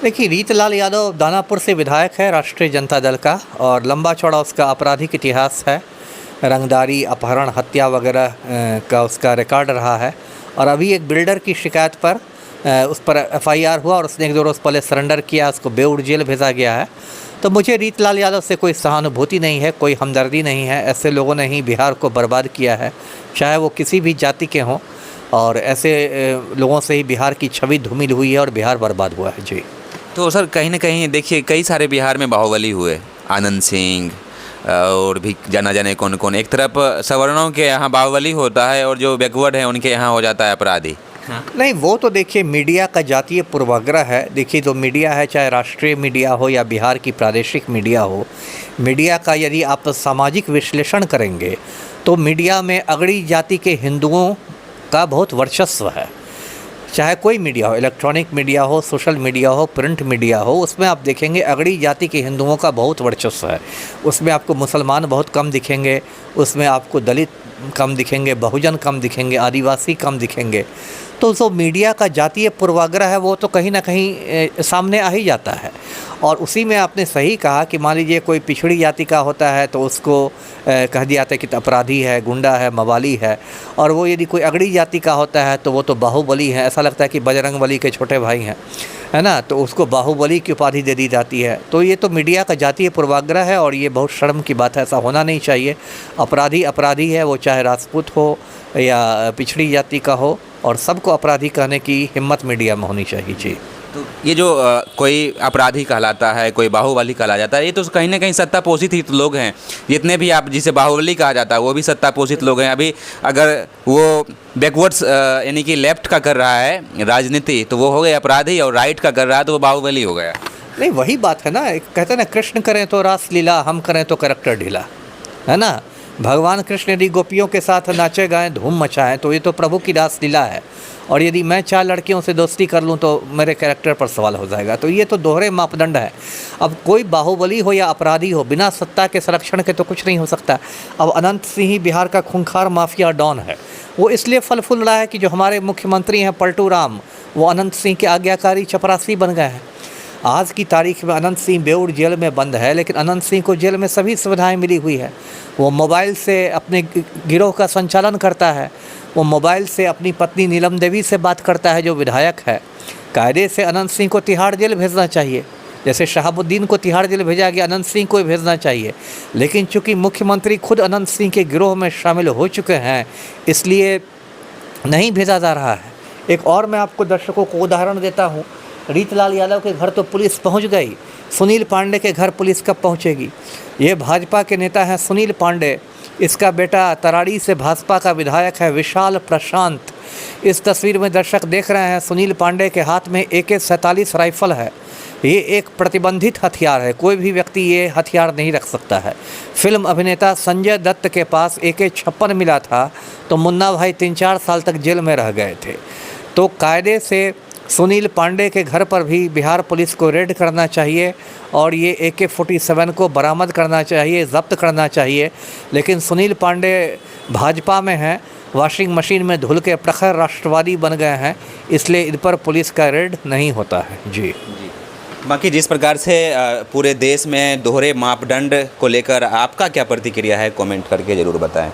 देखिए, रीतलाल यादव दानापुर से विधायक है राष्ट्रीय जनता दल का, और लंबा चौड़ा उसका आपराधिक इतिहास है। रंगदारी, अपहरण, हत्या वगैरह का उसका रिकॉर्ड रहा है। और अभी एक बिल्डर की शिकायत पर उस पर एफआईआर हुआ और उसने 1-2 रोज़ पहले सरेंडर किया, उसको बेऊर जेल भेजा गया है। तो मुझे रीतलाल यादव से कोई सहानुभूति नहीं है, कोई हमदर्दी नहीं है। ऐसे लोगों ने ही बिहार को बर्बाद किया है, चाहे वो किसी भी जाति के हों, और ऐसे लोगों से ही बिहार की छवि धूमिल हुई है और बिहार बर्बाद हुआ है। जी। तो सर कहीं ना कहीं देखिए कई सारे बिहार में बाहुबली हुए, आनंद सिंह और भी जाना जाने कौन कौन। एक तरफ सवर्णों के यहाँ बाहुबली होता है और जो बैकवर्ड है उनके यहाँ हो जाता है अपराधी। हाँ। नहीं, वो तो देखिए मीडिया का जातीय पूर्वाग्रह है। देखिए, जो मीडिया है, चाहे राष्ट्रीय मीडिया हो या बिहार की प्रादेशिक मीडिया हो, मीडिया का यदि आप सामाजिक विश्लेषण करेंगे तो मीडिया में अगड़ी जाति के हिंदुओं का बहुत वर्चस्व है। चाहे कोई मीडिया हो, इलेक्ट्रॉनिक मीडिया हो, सोशल मीडिया हो, प्रिंट मीडिया हो, उसमें आप देखेंगे अगड़ी जाति के हिंदुओं का बहुत वर्चस्व है। उसमें आपको मुसलमान बहुत कम दिखेंगे, उसमें आपको दलित कम दिखेंगे, बहुजन कम दिखेंगे, आदिवासी कम दिखेंगे। तो जो मीडिया का जातीय पूर्वाग्रह है वो तो कहीं ना कहीं सामने आ ही जाता है। और उसी में आपने सही कहा कि मान लीजिए कोई पिछड़ी जाति का होता है तो उसको कह दिया जाता है कि अपराधी है, गुंडा है, मवाली है। और वो यदि कोई अगड़ी जाति का होता है तो वो तो बाहुबली है, ऐसा लगता है कि बजरंगबली के छोटे भाई हैं, है ना। तो उसको बाहुबली की उपाधि दे दी जाती है। तो ये तो मीडिया का जातीय पूर्वाग्रह है और ये बहुत शर्म की बात है, ऐसा होना नहीं चाहिए। अपराधी अपराधी है, वो चाहे राजपूत हो या पिछड़ी जाति का हो, और सबको अपराधी कहने की हिम्मत मीडिया में होनी चाहिए। जी। तो ये जो कोई अपराधी कहलाता है, कोई बाहुबली कहला जाता है, ये तो कहीं ना कहीं सत्ता पोषित ही तो लोग हैं। जितने भी आप जिसे बाहुबली कहा जाता है वो भी सत्ता पोषित लोग हैं। अभी अगर वो बैकवर्ड्स यानी कि लेफ्ट का कर रहा है राजनीति तो वो हो गए अपराधी, और राइट का कर रहा है तो वो बाहुबली हो गया। नहीं, वही बात है ना, कहते हैं ना, कृष्ण करें तो रास लीला, हम करें तो करैक्टर ढीला, है ना। भगवान कृष्ण यदि गोपियों के साथ नाचे गाएं, धूम मचाएं, तो ये तो प्रभु की रास लीला है। और यदि मैं 4 लड़कियों से दोस्ती कर लूं तो मेरे कैरेक्टर पर सवाल हो जाएगा। तो ये तो दोहरे मापदंड है। अब कोई बाहुबली हो या अपराधी हो, बिना सत्ता के संरक्षण के तो कुछ नहीं हो सकता। अब अनंत सिंह ही बिहार का खूंखार माफिया डॉन है। वो इसलिए फल फूल रहा है कि जो हमारे मुख्यमंत्री हैं पलटू राम, वो अनंत सिंह के आज्ञाकारी चपरासी बन गए हैं। आज की तारीख में अनंत सिंह बेऊर जेल में बंद है, लेकिन अनंत सिंह को जेल में सभी सुविधाएं मिली हुई है। वो मोबाइल से अपने गिरोह का संचालन करता है, वो मोबाइल से अपनी पत्नी नीलम देवी से बात करता है जो विधायक है। कायदे से अनंत सिंह को तिहाड़ जेल भेजना चाहिए, जैसे शहाबुद्दीन को तिहाड़ जेल भेजा गया, अनंत सिंह को भेजना चाहिए। लेकिन चूँकि मुख्यमंत्री खुद अनंत सिंह के गिरोह में शामिल हो चुके हैं, इसलिए नहीं भेजा जा रहा है। एक और मैं आपको दर्शकों को उदाहरण देता हूँ। रीतलाल यादव के घर तो पुलिस पहुंच गई, सुनील पांडे के घर पुलिस कब पहुंचेगी? ये भाजपा के नेता हैं सुनील पांडे, इसका बेटा तराड़ी से भाजपा का विधायक है विशाल प्रशांत। इस तस्वीर में दर्शक देख रहे हैं सुनील पांडे के हाथ में AK-47 राइफल है। ये एक प्रतिबंधित हथियार है, कोई भी व्यक्ति ये हथियार नहीं रख सकता है। फिल्म अभिनेता संजय दत्त के पास AK-56 मिला था तो मुन्ना भाई 3-4 साल तक जेल में रह गए थे। तो कायदे से सुनील पांडे के घर पर भी बिहार पुलिस को रेड करना चाहिए और ये AK-47 को बरामद करना चाहिए, जब्त करना चाहिए। लेकिन सुनील पांडे भाजपा में हैं, वॉशिंग मशीन में धुल के प्रखर राष्ट्रवादी बन गए हैं, इसलिए इन पर पुलिस का रेड नहीं होता है। जी। बाकी जिस प्रकार से पूरे देश में दोहरे मापदंड को लेकर आपका क्या प्रतिक्रिया है, कमेंट करके ज़रूर बताएं।